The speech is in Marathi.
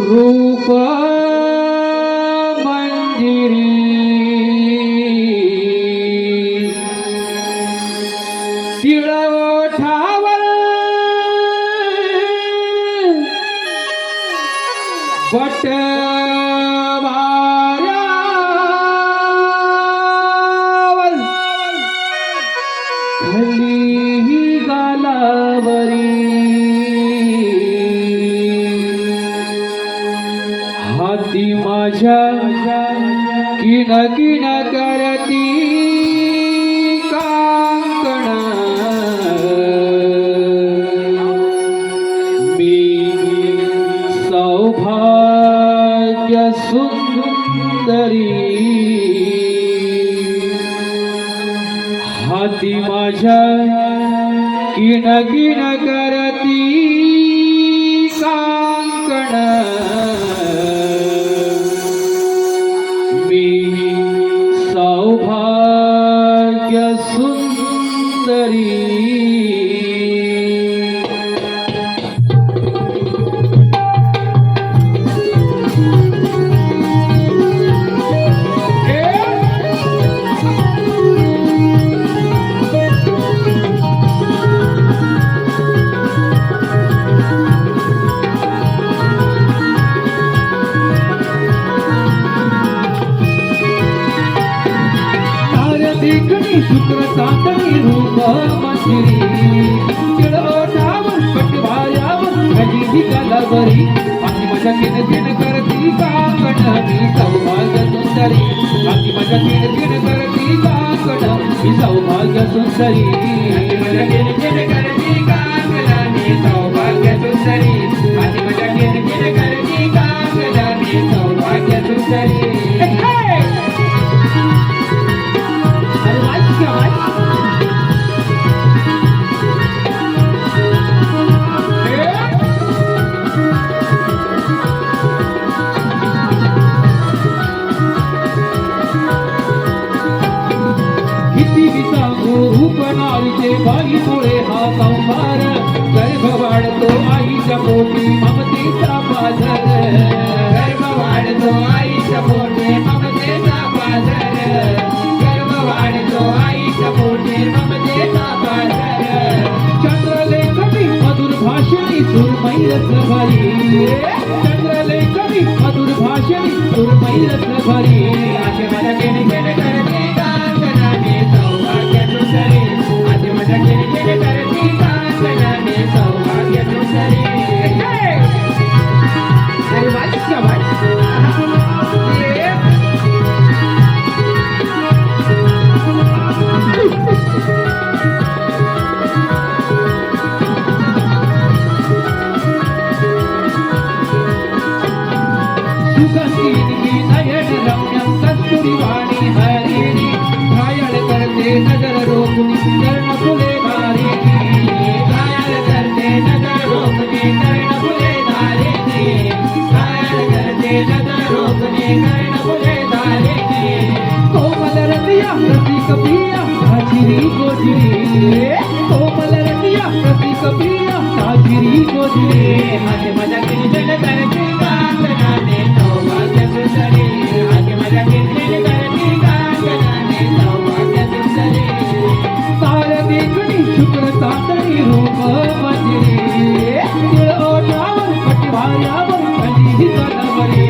रूप मंजिरी तिळ ओठावर बट खाली गालावरी हाती माझ्या किन किन करती कांकण मी सौभाग्य सुंदरी हाती माझ्या किन किन करती कांकण मी सौभाग्य सुंदरी देखणी शुक्र चांदणी रूप मंजिरी तिळ ओठावर पटवाऱ्यावर खाली गालावरी हाती माझ्या किन किन करती कांकण मी सौभाग्य सुंदरी हाती माझ्या किन किन करती कांकण मी सौभाग्य सुंदरी हाती माझ्या किन किन करती कांकण मी सौभाग्य सुंदरी हाती माझ्या किन किन करती कांकण मी सौभाग्य सुंदरी रूप नारीचे बाई मुळे हा संसार गर्भ वाढतो आईच्या पोटी ममतेचा पाझर गर्भ वाढतो आईच्या पोटी ममतेचा पाझर गर्भ वाढतो आईच्या पोटी ममतेचा पाझर चंद्रलेखनी मधुर भाषणी सुरमयी रसभरी चंद्रलेखनी मधुर भाषणी सुरमयी रसभरी आशे माझ्या केने केने करते कांकणाने सौभाग्य सुंदरी आशे माझ्या केने केने करते कांकणाने सौभाग्य सुंदरी अरे वाचिका सुगंधी नयन रम्यं कस्तुरी वाणी हरिणी घायल करते नजर रोखनी कर्ण फुले धारिणी घायल करते नजर रोखनी कर्ण फुले धारिणी घायल करते नजर रोखनी कर्ण फुले धारिणी कोमल रतिया रसिक पिया साजिरी गोजिरी कोमल रतिया रसिक पिया साजिरी गोजिरी माझे माझ्या किंजन करते कांकणाने सौभाग्य सुंदरी आगे माझ्या किंजन करते कांकणाने सौभाग्य सुंदरी तार देखणी शुक्र चांदणी रूप मंजिरी तिळ ओठावर पटवाऱ्यावर खाली गालावरी